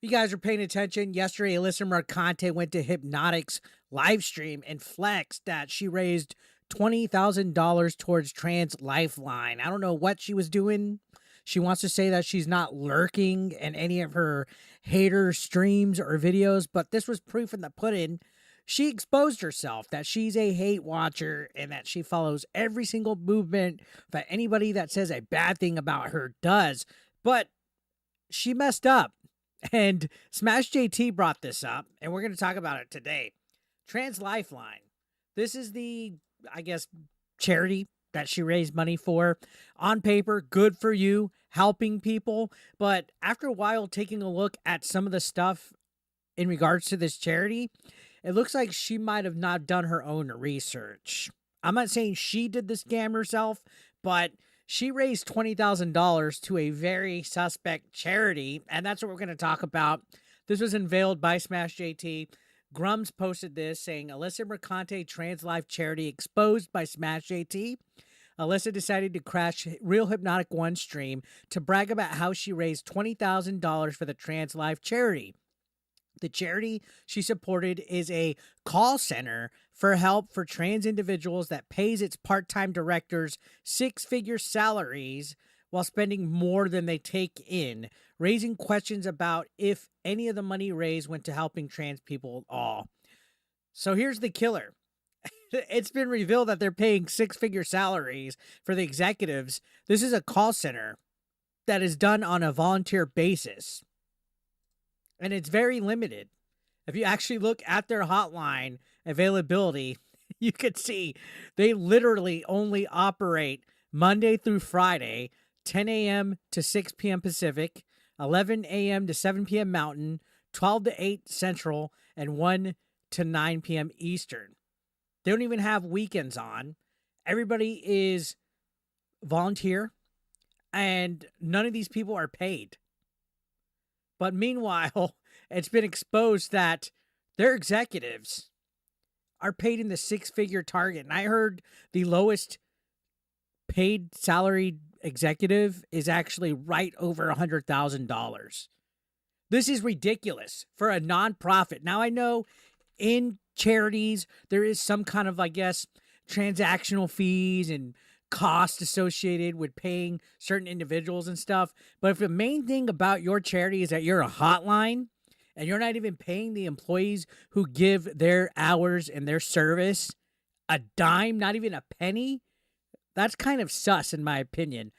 You guys are paying attention. Yesterday, Alyssa Mercante went to Hypnotic's live stream and flexed that she raised $20,000 towards Trans Lifeline. I don't know what she was doing. She wants to say that she's not lurking in any of her hater streams or videos, but this was proof in the pudding. She exposed herself that she's a hate watcher and that she follows every single movement that anybody that says a bad thing about her does. But she messed up. And Smash JT brought this up, and we're going to talk about it today. Trans Lifeline. This is the, I guess, charity that she raised money for. On paper, good for you, helping people. But after a while, taking a look at some of the stuff in regards to this charity, it looks like she might have not done her own research. I'm not saying she did the scam herself, but she raised $20,000 to a very suspect charity, and that's what we're going to talk about. This was unveiled by Smash JT. Grums posted this saying, Alyssa Mercante Trans Life Charity exposed by Smash JT. Alyssa decided to crash Real Hypnotic One stream to brag about how she raised $20,000 for the Trans Life Charity. The charity she supported is a call center for help for trans individuals that pays its part-time directors six-figure salaries while spending more than they take in, raising questions about if any of the money raised went to helping trans people at all. So here's the killer. It's been revealed that they're paying six-figure salaries for the executives. This is a call center that is done on a volunteer basis. And it's very limited. If you actually look at their hotline availability, you could see they literally only operate Monday through Friday, 10 a.m. to 6 p.m. Pacific, 11 a.m. to 7 p.m. Mountain, 12 to 8 Central, and 1 to 9 p.m. Eastern. They don't even have weekends on. Everybody is volunteer, and none of these people are paid. But meanwhile, it's been exposed that their executives are paid in the six-figure target. And I heard the lowest paid salaried executive is actually right over $100,000. This is ridiculous for a nonprofit. Now, I know in charities, there is some kind of, I guess, transactional fees and cost associated with paying certain individuals and stuff. But if the main thing about your charity is that you're a hotline and you're not even paying the employees who give their hours and their service a dime, not even a penny, that's kind of sus in my opinion.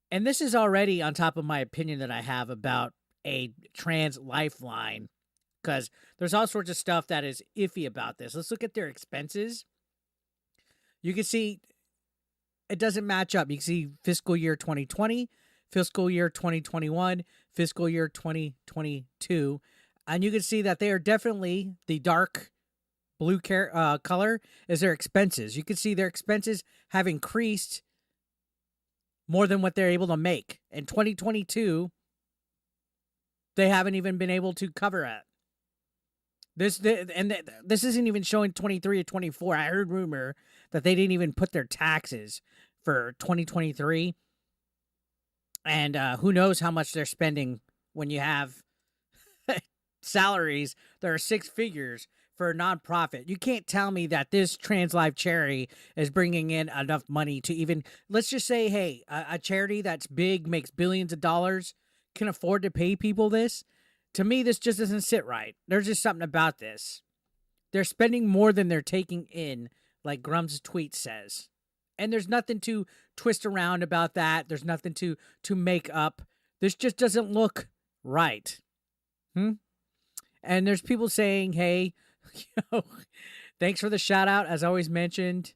And this is already on top of my opinion that I have about a Trans Lifeline, because there's all sorts of stuff that is iffy about this. Let's look at their expenses. You can see it doesn't match up. You can see fiscal year 2020, fiscal year 2021, fiscal year 2022. And you can see that they are definitely the dark blue color is their expenses. You can see their expenses have increased more than what they're able to make. In 2022, they haven't even been able to cover it. This isn't even showing 23 or 24. I heard rumor that they didn't even put their taxes for 2023. And who knows how much they're spending when you have salaries that are six figures for a nonprofit. You can't tell me that this Trans Life charity is bringing in enough money to even, let's just say, hey, a charity that's big, makes billions of dollars, can afford to pay people this. To me, this just doesn't sit right. There's just something about this. They're spending more than they're taking in, like Grum's tweet says. And there's nothing to twist around about that. There's nothing to make up. This just doesn't look right. And there's people saying, hey, thanks for the shout out, as always mentioned.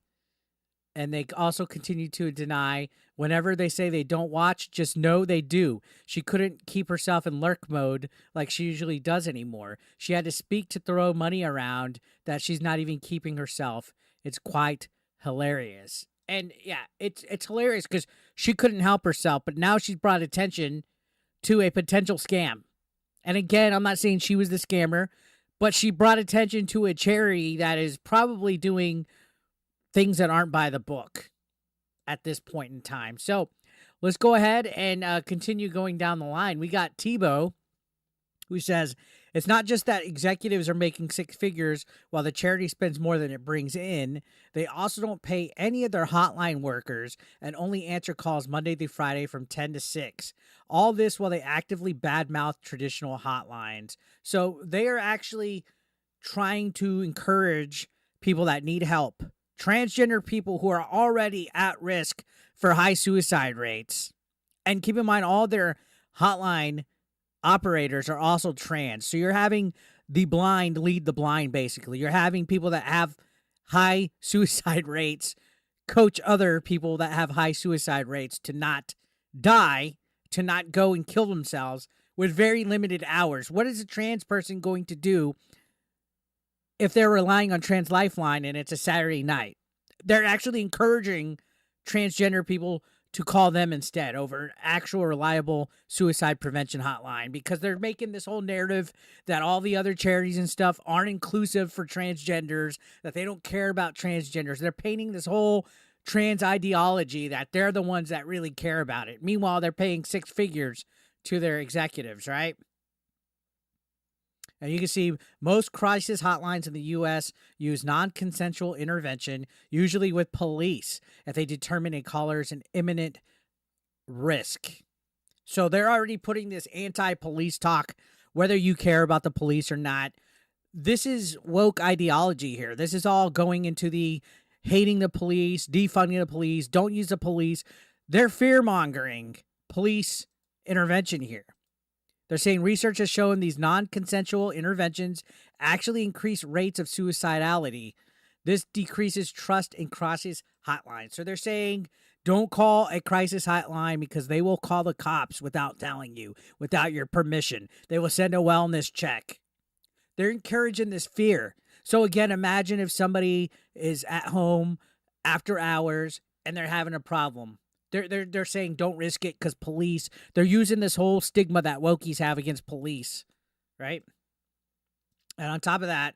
And they also continue to deny. Whenever they say they don't watch, just know they do. She couldn't keep herself in lurk mode like she usually does anymore. She had to speak to throw money around that she's not even keeping herself. It's quite hilarious. And yeah, it's hilarious because she couldn't help herself, but now she's brought attention to a potential scam. And again, I'm not saying she was the scammer, but she brought attention to a charity that is probably doing things that aren't by the book at this point in time. So let's go ahead and continue going down the line. We got Tebow who says it's not just that executives are making six figures while the charity spends more than it brings in. They also don't pay any of their hotline workers and only answer calls Monday through Friday from 10 to 6. All this while they actively badmouth traditional hotlines. So they are actually trying to encourage people that need help, transgender people who are already at risk for high suicide rates. And keep in mind, all their hotline operators are also trans. So you're having the blind lead the blind, basically. You're having people that have high suicide rates coach other people that have high suicide rates to not die, to not go and kill themselves with very limited hours. What is a trans person going to do if they're relying on Trans Lifeline and it's a Saturday night? They're actually encouraging transgender people to call them instead over an actual reliable suicide prevention hotline, because they're making this whole narrative that all the other charities and stuff aren't inclusive for transgenders, that they don't care about transgenders. They're painting this whole trans ideology that they're the ones that really care about it. Meanwhile, they're paying six figures to their executives, right? And you can see most crisis hotlines in the U.S. use non-consensual intervention, usually with police, if they determine a caller is an imminent risk. So they're already putting this anti-police talk, whether you care about the police or not. This is woke ideology here. This is all going into the hating the police, defunding the police, don't use the police. They're fear-mongering police intervention here. They're saying research has shown these non-consensual interventions actually increase rates of suicidality. This decreases trust in crisis hotlines. So they're saying don't call a crisis hotline because they will call the cops without telling you, without your permission. They will send a wellness check. They're encouraging this fear. So again, imagine if somebody is at home after hours and they're having a problem. They're saying don't risk it because police. They're using this whole stigma that wokies have against police, right? And on top of that,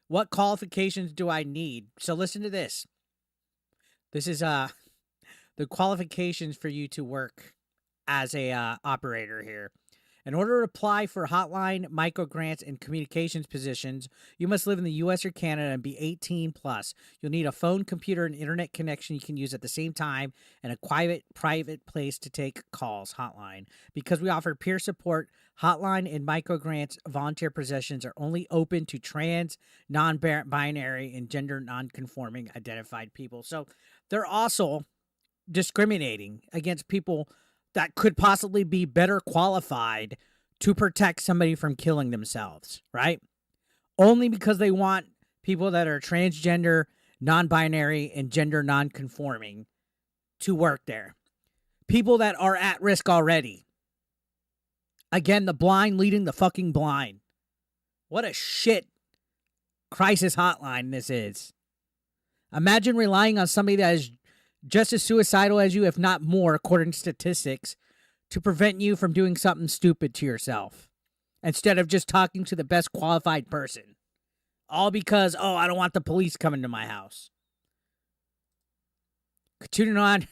what qualifications do I need? So listen to this. This is the qualifications for you to work as a operator here. In order to apply for hotline, microgrants, and communications positions, you must live in the U.S. or Canada and be 18 plus. You'll need a phone, computer, and internet connection you can use at the same time, and a private place to take calls, hotline. Because we offer peer support, hotline and microgrants volunteer positions are only open to trans, non-binary, and gender non-conforming identified people. So they're also discriminating against people that could possibly be better qualified to protect somebody from killing themselves, right? Only because they want people that are transgender, non-binary, and gender non-conforming to work there. People that are at risk already. Again, the blind leading the fucking blind. What a shit crisis hotline this is. Imagine relying on somebody that is just as suicidal as you, if not more, according to statistics, to prevent you from doing something stupid to yourself, instead of just talking to the best qualified person. All because, oh, I don't want the police coming to my house. Continuing on,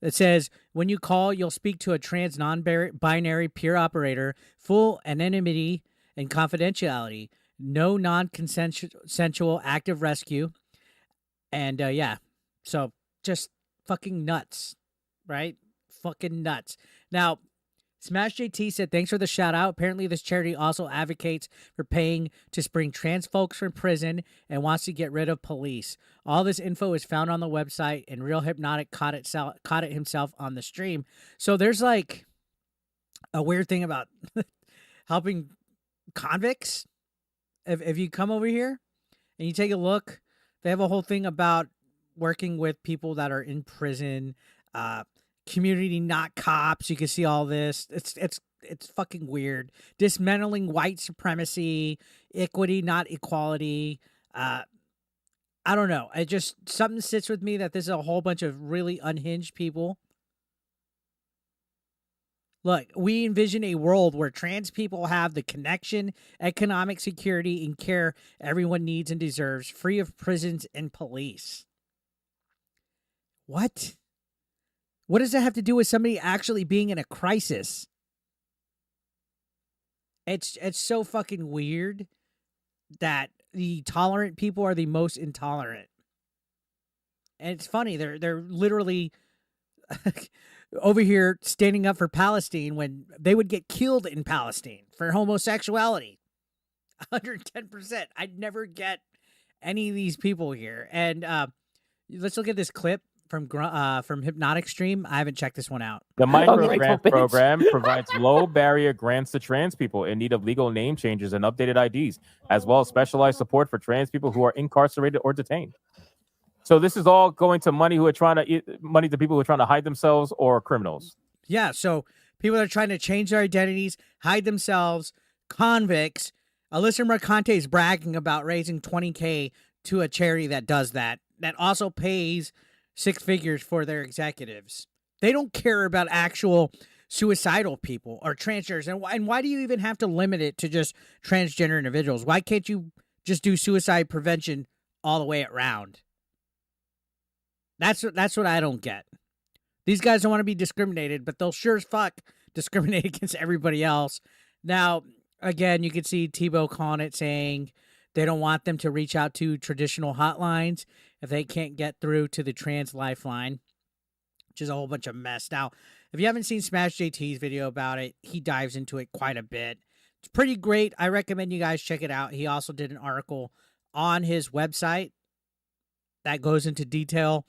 it says, when you call, you'll speak to a trans non-binary peer operator, full anonymity and confidentiality, no non-consensual active rescue. And yeah, so just fucking nuts, right? Fucking nuts. Now, Smash JT said, thanks for the shout out. Apparently, this charity also advocates for paying to spring trans folks from prison and wants to get rid of police. All this info is found on the website, and Real Hypnotic caught it himself on the stream. So there's like a weird thing about helping convicts. If you come over here and you take a look, they have a whole thing about working with people that are in prison, community, not cops. You can see all this. It's fucking weird. Dismantling white supremacy, equity, not equality. I don't know. It just, something sits with me that this is a whole bunch of really unhinged people. Look, we envision a world where trans people have the connection, economic security, and care everyone needs and deserves, free of prisons and police. What? What does that have to do with somebody actually being in a crisis? It's so fucking weird that the tolerant people are the most intolerant. And it's funny, they're literally over here standing up for Palestine when they would get killed in Palestine for homosexuality. 110%. I'd never get any of these people here. And let's look at this clip from Hypnotic Stream. I haven't checked this one out. The micro Okay, grant bitch. program provides low barrier grants to trans people in need of legal name changes and updated IDs, as well as specialized support for trans people who are incarcerated or detained. So this is all going to money to people who are trying to hide themselves or criminals. Yeah, so people that are trying to change their identities, hide themselves, convicts. Alyssa Mercante is bragging about raising $20K to a charity that does that also pays six figures for their executives. They don't care about actual suicidal people or transgenders. And why do you even have to limit it to just transgender individuals? Why can't you just do suicide prevention all the way around? That's what I don't get. These guys don't want to be discriminated, but they'll sure as fuck discriminate against everybody else. Now, again, you can see Tebow calling it, saying they don't want them to reach out to traditional hotlines if they can't get through to the Trans Lifeline, which is a whole bunch of mess. Now, if you haven't seen Smash JT's video about it, he dives into it quite a bit. It's pretty great. I recommend you guys check it out. He also did an article on his website that goes into detail.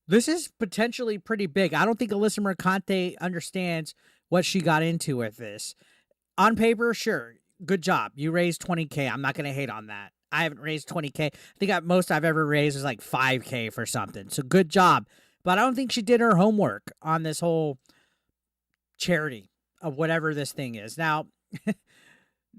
This is potentially pretty big. I don't think Alyssa Mercante understands what she got into with this. On paper, sure, good job. You raised $20K. I'm not going to hate on that. I haven't raised $20K. I think most I've ever raised is like $5K for something. So good job. But I don't think she did her homework on this whole charity of whatever this thing is. Now,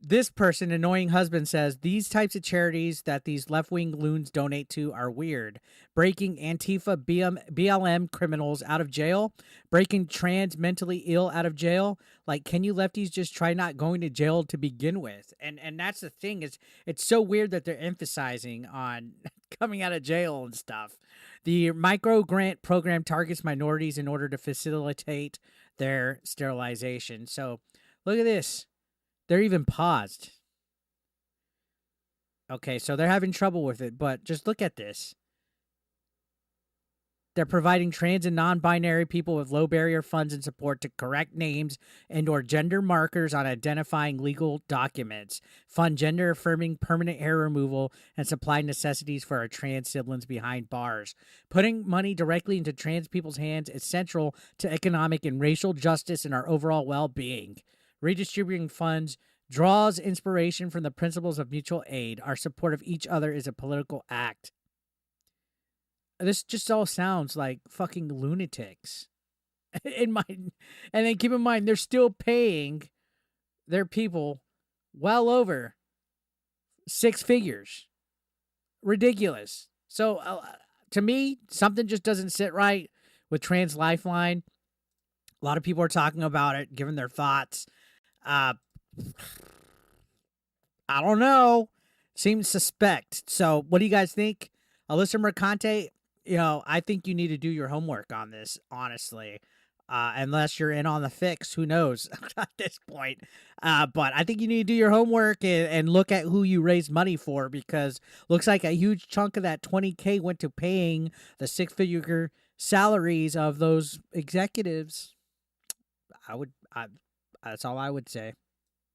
this person, Annoying Husband, says these types of charities that these left-wing loons donate to are weird. Breaking Antifa BLM criminals out of jail. Breaking trans mentally ill out of jail. Like, can you lefties just try not going to jail to begin with? And that's the thing. It's so weird that they're emphasizing on coming out of jail and stuff. The micro grant program targets minorities in order to facilitate their sterilization. So look at this. They're even paused. Okay, so they're having trouble with it, but just look at this. They're providing trans and non-binary people with low barrier funds and support to correct names and or gender markers on identifying legal documents, fund gender affirming permanent hair removal, and supply necessities for our trans siblings behind bars. Putting money directly into trans people's hands is central to economic and racial justice and our overall well-being. Redistributing funds draws inspiration from the principles of mutual aid. Our support of each other is a political act. This just all sounds like fucking lunatics. And then keep in mind, they're still paying their people well over six figures. Ridiculous. So to me, something just doesn't sit right with Trans Lifeline. A lot of people are talking about it, giving their thoughts. I don't know. Seems suspect. So what do you guys think? Alyssa Mercante, I think you need to do your homework on this, honestly. Unless you're in on the fix, who knows at this point. But I think you need to do your homework and look at who you raised money for, because looks like a huge chunk of that $20K went to paying the six-figure salaries of those executives. That's all I would say.